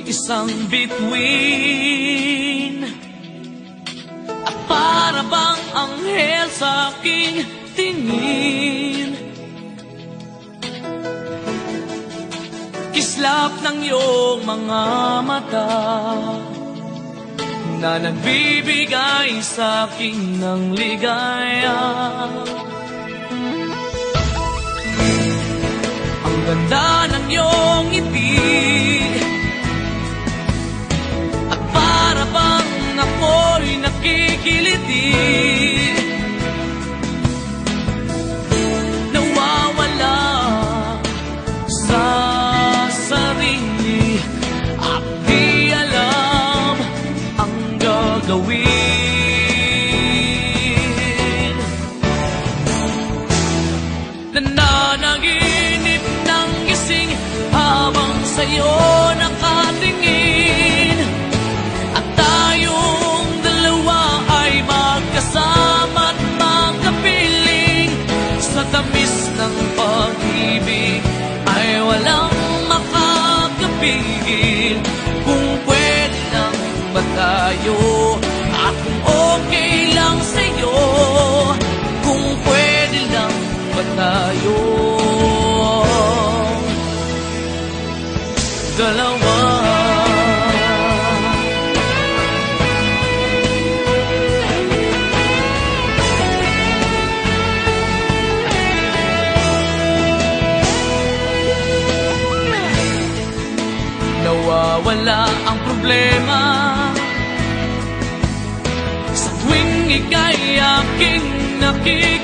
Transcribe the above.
isang bituin, at para bang anghel sa aking tingin. Kislap ng iyong mga mata na nagbibigay sa akin ng ligaya. Ang ganda ng iyong ngiti, at para bang ako'y nakikiliti. Nawawala sa sarili at di alam ang gagawin. Nananaginip ng gising habang sa'yo nakatingin, at tayong dalawa ay magkasama't magkapiling. Sa tamis ng pag-ibig ay walang makakapigil. Kung pwede lang ba tayo, at kung okay lang sa'yo, kung pwede lang ba tayo dalawa. Nawawala ang problema sa tuwing ika'y aking nakikita.